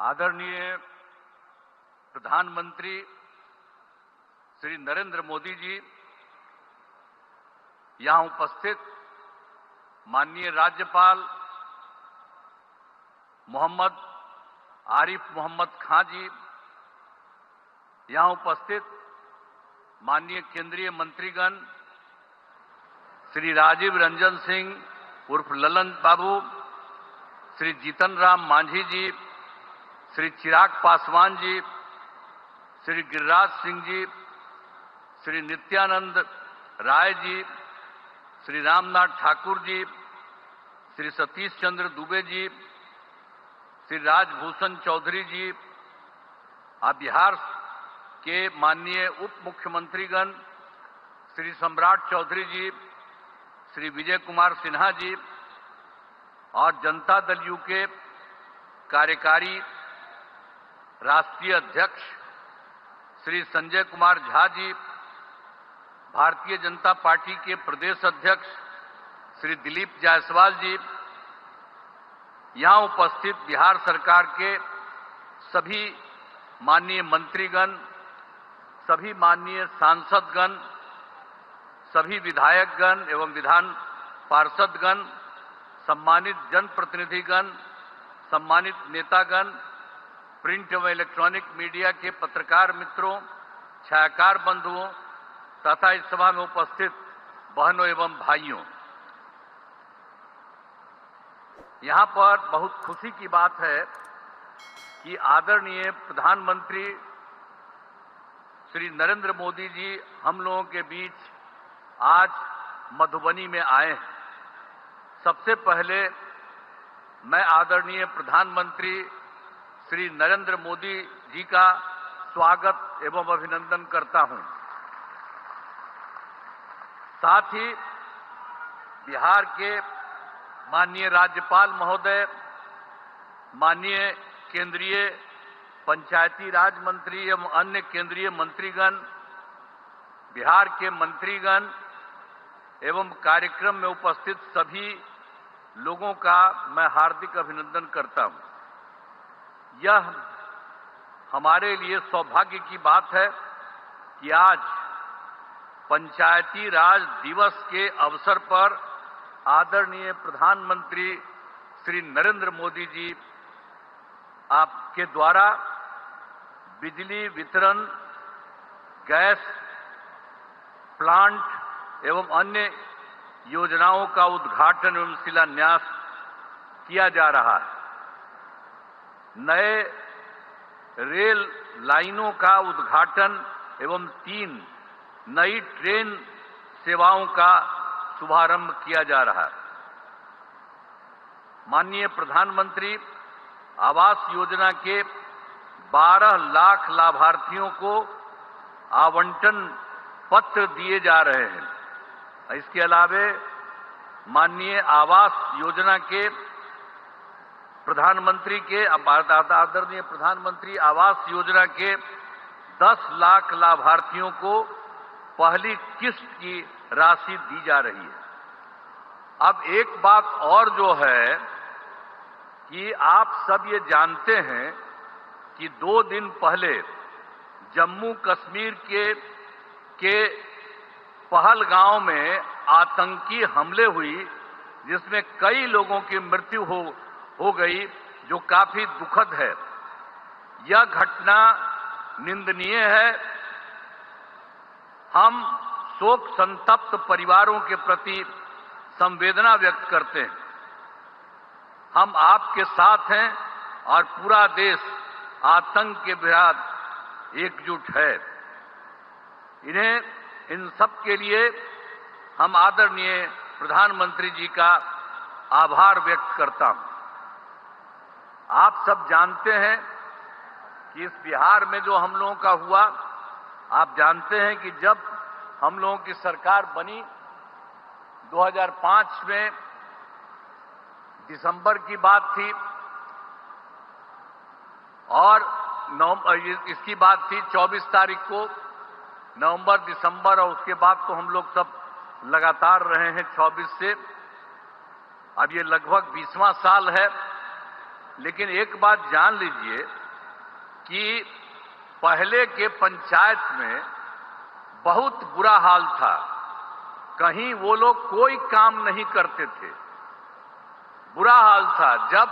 आदरणीय प्रधानमंत्री श्री नरेंद्र मोदी जी, यहां उपस्थित माननीय राज्यपाल मोहम्मद आरिफ मोहम्मद खां जी, यहां उपस्थित माननीय केंद्रीय मंत्रीगण श्री राजीव रंजन सिंह उर्फ ललन बाबू, श्री जीतन राम मांझी जी, श्री चिराग पासवान जी, श्री गिरिराज सिंह जी, श्री नित्यानंद राय जी, श्री रामनाथ ठाकुर जी, श्री सतीश चंद्र दुबे जी, श्री राजभूषण चौधरी जी, आप बिहार के माननीय उप मुख्यमंत्रीगण श्री सम्राट चौधरी जी, श्री विजय कुमार सिन्हा जी और जनता दल यू के कार्यकारी राष्ट्रीय अध्यक्ष श्री संजय कुमार झा जी, भारतीय जनता पार्टी के प्रदेश अध्यक्ष श्री दिलीप जायसवाल जी, यहां उपस्थित बिहार सरकार के सभी माननीय मंत्रीगण, सभी माननीय सांसदगण, सभी विधायकगण एवं विधान पार्षदगण, सम्मानित जनप्रतिनिधिगण, सम्मानित नेतागण, प्रिंट एवं इलेक्ट्रॉनिक मीडिया के पत्रकार मित्रों, छायाकार बंधुओं तथा इस सभा में उपस्थित बहनों एवं भाइयों, यहां पर बहुत खुशी की बात है कि आदरणीय प्रधानमंत्री श्री नरेंद्र मोदी जी हम लोगों के बीच आज मधुबनी में आए हैं। सबसे पहले मैं आदरणीय प्रधानमंत्री श्री नरेंद्र मोदी जी का स्वागत एवं अभिनंदन करता हूं। साथ ही बिहार के माननीय राज्यपाल महोदय, माननीय केंद्रीय पंचायती राज मंत्री एवं अन्य केंद्रीय मंत्रीगण, बिहार के मंत्रीगण एवं कार्यक्रम में उपस्थित सभी लोगों का मैं हार्दिक अभिनंदन करता हूं। यह हमारे लिए सौभाग्य की बात है कि आज पंचायती राज दिवस के अवसर पर आदरणीय प्रधानमंत्री श्री नरेंद्र मोदी जी आपके द्वारा बिजली वितरण, गैस प्लांट एवं अन्य योजनाओं का उद्घाटन एवं शिलान्यास किया जा रहा है। नए रेल लाइनों का उद्घाटन एवं 3 नई ट्रेन सेवाओं का शुभारंभ किया जा रहा है। माननीय प्रधानमंत्री आवास योजना के 12 लाख लाभार्थियों को आवंटन पत्र दिए जा रहे हैं। इसके अलावे माननीय आवास योजना के प्रधानमंत्री के आदरणीय प्रधानमंत्री आवास योजना के 10 लाख लाभार्थियों को पहली किस्त की राशि दी जा रही है। अब एक बात और जो है कि आप सब ये जानते हैं कि 2 दिन पहले जम्मू कश्मीर के पहलगांव में आतंकी हमले हुई, जिसमें कई लोगों की मृत्यु हो गई, जो काफी दुखद है। यह घटना निंदनीय है। हम शोक संतप्त परिवारों के प्रति संवेदना व्यक्त करते हैं। हम आपके साथ हैं और पूरा देश आतंक के विरुद्ध एकजुट है। इन सब के लिए हम आदरणीय प्रधानमंत्री जी का आभार व्यक्त करता हूं। आप सब जानते हैं कि इस बिहार में जो हम लोगों का हुआ, आप जानते हैं कि जब हम लोगों की सरकार बनी 2005 में दिसंबर की बात थी और इसकी बात थी 24 तारीख को, नवंबर, दिसंबर और उसके बाद तो हम लोग सब लगातार रहे हैं 24 से। अब ये लगभग 20वां साल है लेकिन एक बात जान लीजिए कि पहले के पंचायत में बहुत बुरा हाल था। कहीं वो लोग कोई काम नहीं करते थे, बुरा हाल था। जब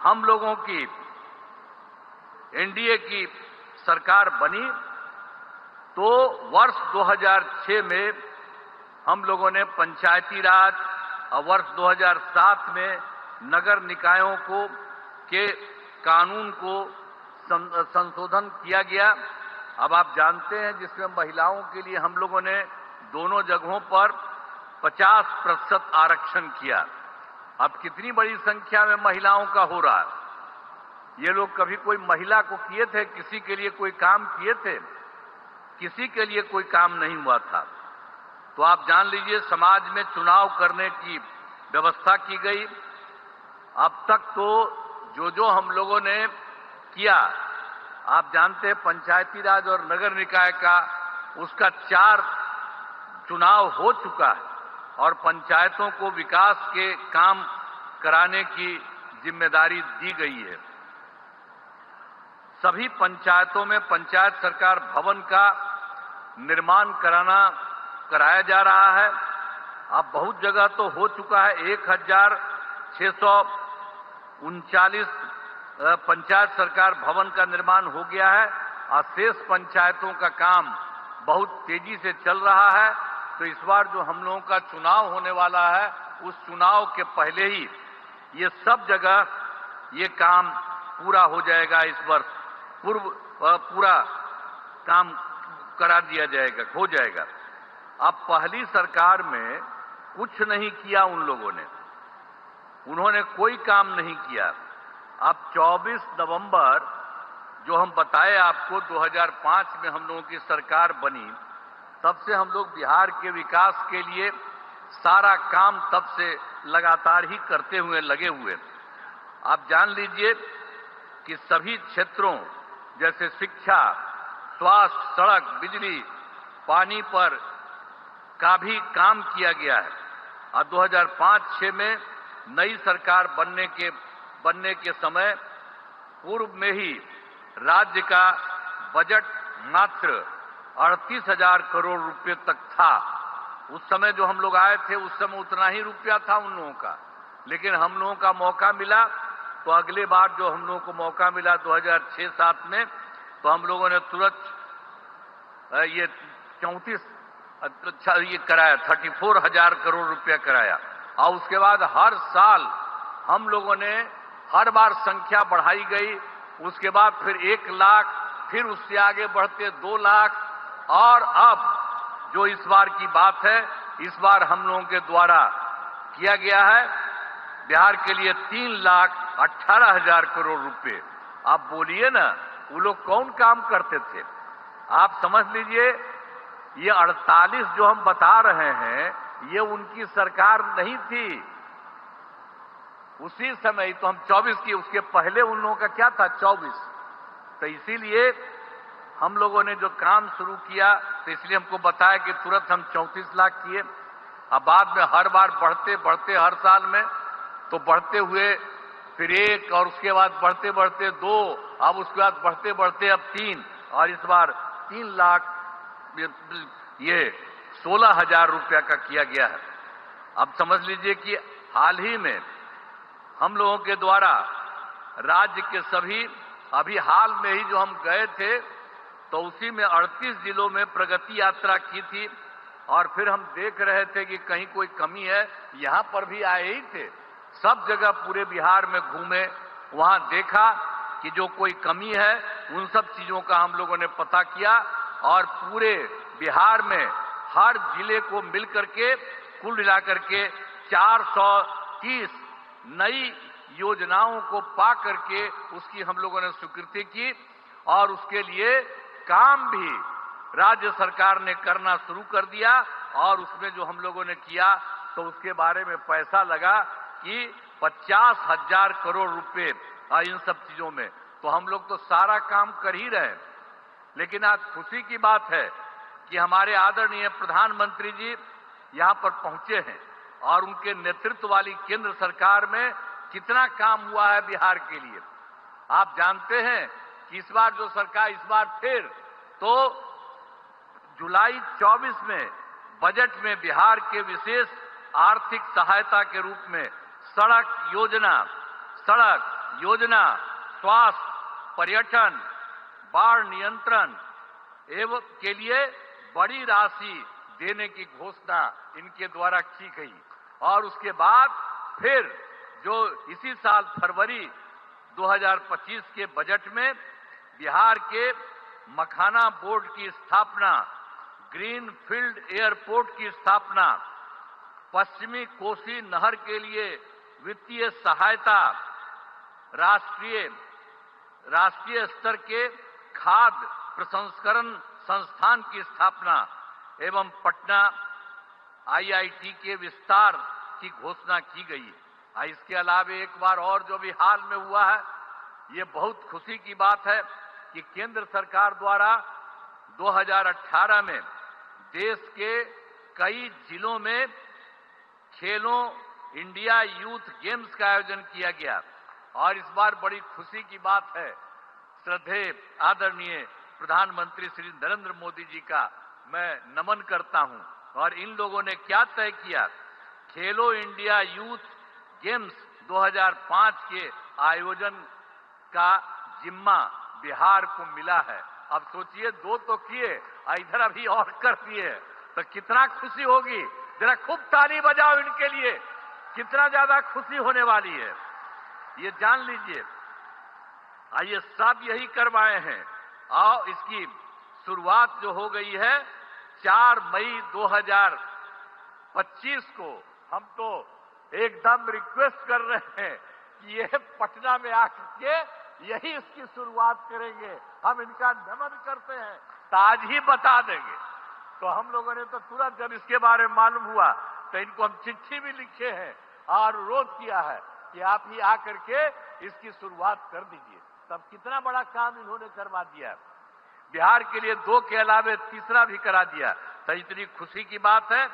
हम लोगों की एनडीए की सरकार बनी तो वर्ष 2006 में हम लोगों ने पंचायती राज और वर्ष 2007 में नगर निकायों के कानून को संशोधन किया गया। अब आप जानते हैं जिसमें महिलाओं के लिए हम लोगों ने दोनों जगहों पर 50% आरक्षण किया। अब कितनी बड़ी संख्या में महिलाओं का हो रहा है। ये लोग कभी कोई महिला को किए थे, किसी के लिए कोई काम किए थे? किसी के लिए कोई काम नहीं हुआ था। तो आप जान लीजिए समाज में चुनाव करने की व्यवस्था की गई। अब तक तो जो हम लोगों ने किया, आप जानते हैं पंचायती राज और नगर निकाय का उसका 4 चुनाव हो चुका है और पंचायतों को विकास के काम कराने की जिम्मेदारी दी गई है। सभी पंचायतों में पंचायत सरकार भवन का निर्माण कराया जा रहा है। अब बहुत जगह तो हो चुका है। 1639 पंचायत सरकार भवन का निर्माण हो गया है और शेष पंचायतों का काम बहुत तेजी से चल रहा है। तो इस बार जो हम लोगों का चुनाव होने वाला है, उस चुनाव के पहले ही ये सब जगह ये काम पूरा हो जाएगा। इस वर्ष पूरा काम करा दिया जाएगा, हो जाएगा। अब पहली सरकार में कुछ नहीं किया उन लोगों ने, उन्होंने कोई काम नहीं किया। अब 24 नवंबर जो हम बताए आपको 2005 में हम लोगों की सरकार बनी, तब से हम लोग बिहार के विकास के लिए सारा काम तब से लगातार ही करते हुए लगे हुए। आप जान लीजिए कि सभी क्षेत्रों जैसे शिक्षा, स्वास्थ्य, सड़क, बिजली, पानी पर का भी काम किया गया है। और 2005-06 में नई सरकार बनने के समय पूर्व में ही राज्य का बजट मात्र 38,000 करोड़ रुपए तक था। उस समय जो हम लोग आए थे उस समय उतना ही रुपया था उन लोगों का। लेकिन हम लोगों का मौका मिला तो अगले बार जो हम लोगों को मौका मिला 2006-07 में, तो हम लोगों ने तुरंत ये 34,000 करोड़ रुपया कराया। और उसके बाद हर साल हम लोगों ने हर बार संख्या बढ़ाई गई। उसके बाद फिर 1 लाख, फिर उससे आगे बढ़ते 2 लाख, और अब जो इस बार की बात है, इस बार हम लोगों के द्वारा किया गया है बिहार के लिए 3,18,000 करोड़ रुपए। आप बोलिए ना, वो लोग कौन काम करते थे? आप समझ लीजिए ये 48 जो हम बता रहे हैं, ये उनकी सरकार नहीं थी उसी समय। तो हम 24 की, उसके पहले उन लोगों का क्या था 24। तो इसीलिए हम लोगों ने जो काम शुरू किया, तो इसलिए हमको बताया कि तुरंत हम 34 लाख किए। अब बाद में हर बार बढ़ते बढ़ते हर साल में तो बढ़ते हुए फिर 1, और उसके बाद बढ़ते बढ़ते 2, अब उसके बाद बढ़ते बढ़ते अब 3, और इस बार 3 लाख ये 16,000 रुपया का किया गया है। अब समझ लीजिए कि हाल ही में हम लोगों के द्वारा राज्य के सभी, अभी हाल में ही जो हम गए थे तो उसी में 38 जिलों में प्रगति यात्रा की थी। और फिर हम देख रहे थे कि कहीं कोई कमी है, यहां पर भी आए ही थे। सब जगह पूरे बिहार में घूमे, वहां देखा कि जो कोई कमी है उन सब चीजों का हम लोगों ने पता किया। और पूरे बिहार में हर जिले को मिलकर के कुल मिलाकर के 430 नई योजनाओं को पा करके उसकी हम लोगों ने स्वीकृति की। और उसके लिए काम भी राज्य सरकार ने करना शुरू कर दिया। और उसमें जो हम लोगों ने किया तो उसके बारे में पैसा लगा कि 50,000 करोड़ रुपए इन सब चीजों में। तो हम लोग तो सारा काम कर ही रहे हैं। लेकिन आज खुशी की बात है कि हमारे आदरणीय प्रधानमंत्री जी यहां पर पहुंचे हैं और उनके नेतृत्व वाली केंद्र सरकार में कितना काम हुआ है बिहार के लिए। आप जानते हैं कि इस बार जो सरकार, इस बार फिर तो जुलाई 24 में बजट में बिहार के विशेष आर्थिक सहायता के रूप में सड़क योजना, स्वास्थ्य, पर्यटन, बाढ़ नियंत्रण एवं के लिए बड़ी राशि देने की घोषणा इनके द्वारा की गई। और उसके बाद फिर जो इसी साल फरवरी 2025 के बजट में बिहार के मखाना बोर्ड की स्थापना, ग्रीन फील्ड एयरपोर्ट की स्थापना, पश्चिमी कोसी नहर के लिए वित्तीय सहायता, राष्ट्रीय स्तर के खाद्य प्रसंस्करण संस्थान की स्थापना एवं पटना IIT के विस्तार की घोषणा की गई है। इसके अलावा एक बार और जो भी हाल में हुआ है, ये बहुत खुशी की बात है कि केंद्र सरकार द्वारा 2018 में देश के कई जिलों में खेलो इंडिया यूथ गेम्स का आयोजन किया गया। और इस बार बड़ी खुशी की बात है, श्रद्धेय आदरणीय प्रधानमंत्री श्री नरेंद्र मोदी जी का मैं नमन करता हूं। और इन लोगों ने क्या तय किया, खेलो इंडिया यूथ गेम्स 2005 के आयोजन का जिम्मा बिहार को मिला है। अब सोचिए, 2 तो किए, इधर अभी और कर दिए, तो कितना खुशी होगी। जरा खूब ताली बजाओ इनके लिए, कितना ज्यादा खुशी होने वाली है, ये जान लीजिए। ये सब यही करवाए हैं। और इसकी शुरुआत जो हो गई है 4 मई 2025 को, हम तो एकदम रिक्वेस्ट कर रहे हैं कि ये पटना में आकर के यही इसकी शुरुआत करेंगे। हम इनका नमन करते हैं, आज ही बता देंगे। तो हम लोगों ने तो तुरंत जब इसके बारे में मालूम हुआ तो इनको हम चिट्ठी भी लिखे हैं और अनुरोध किया है कि आप ही आकर के इसकी शुरुआत कर दीजिए। तब कितना बड़ा काम इन्होंने करवा दिया, बिहार के लिए 2 के अलावे तीसरा भी करा दिया। तो इतनी खुशी की बात है।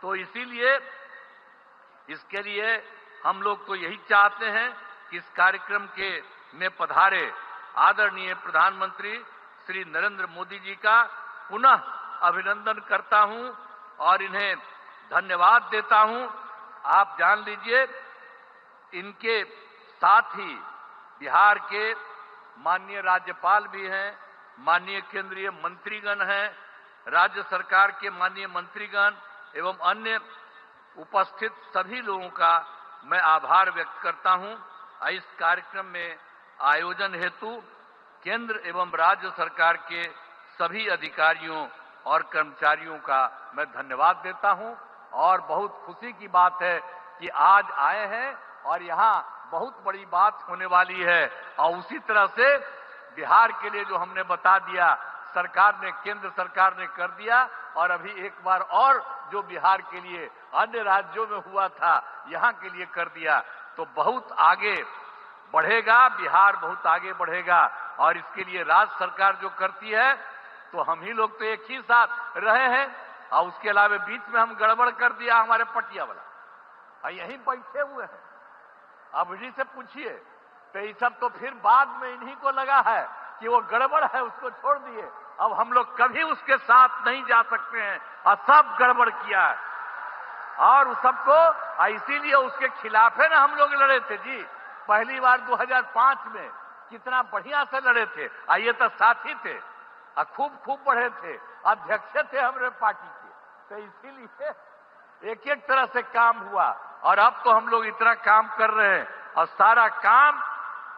तो इसीलिए इसके लिए हम लोग तो यही चाहते हैं कि इस कार्यक्रम के में पधारे आदरणीय प्रधानमंत्री श्री नरेंद्र मोदी जी का पुनः अभिनंदन करता हूं और इन्हें धन्यवाद देता हूं। आप जान लीजिए, इनके साथ ही बिहार के माननीय राज्यपाल भी हैं, माननीय केंद्रीय मंत्रीगण हैं, राज्य सरकार के माननीय मंत्रीगण एवं अन्य उपस्थित सभी लोगों का मैं आभार व्यक्त करता हूं। इस कार्यक्रम में आयोजन हेतु केंद्र एवं राज्य सरकार के सभी अधिकारियों और कर्मचारियों का मैं धन्यवाद देता हूं। और बहुत खुशी की बात है कि आज आए हैं और यहाँ बहुत बड़ी बात होने वाली है। और उसी तरह से बिहार के लिए जो हमने बता दिया, सरकार ने, केंद्र सरकार ने कर दिया। और अभी एक बार और जो बिहार के लिए अन्य राज्यों में हुआ था, यहाँ के लिए कर दिया। तो बहुत आगे बढ़ेगा, बिहार बहुत आगे बढ़ेगा। और इसके लिए राज्य सरकार जो करती है, तो हम ही लोग तो एक ही साथ रहे हैं। और उसके अलावा बीच में हम गड़बड़ कर दिया, हमारे पटिया वाला यहीं बैठे हुए हैं। अब इन्हीं से पूछिए, तो ये सब तो फिर बाद में इन्हीं को लगा है कि वो गड़बड़ है, उसको छोड़ दिए। अब हम लोग कभी उसके साथ नहीं जा सकते हैं और सब गड़बड़ किया है। और उस सबको इसीलिए उसके खिलाफ है ना हम लोग लड़े थे जी। पहली बार 2005 में कितना बढ़िया से लड़े थे। ये तो साथी थे, खूब बढ़े थे, अध्यक्ष थे हमारे पार्टी के। तो इसीलिए एक तरह से काम हुआ। और अब तो हम लोग इतना काम कर रहे हैं और सारा काम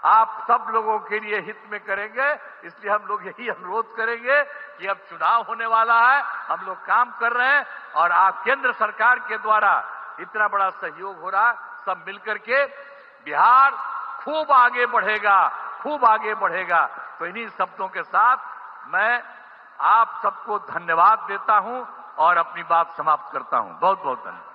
आप सब लोगों के लिए हित में करेंगे। इसलिए हम लोग यही अनुरोध करेंगे कि अब चुनाव होने वाला है, हम लोग काम कर रहे हैं और आप केंद्र सरकार के द्वारा इतना बड़ा सहयोग हो रहा, सब मिलकर के बिहार खूब आगे बढ़ेगा, खूब आगे बढ़ेगा। तो इन्हीं शब्दों के साथ मैं आप सबको धन्यवाद देता हूं और अपनी बात समाप्त करता हूं। बहुत बहुत धन्यवाद।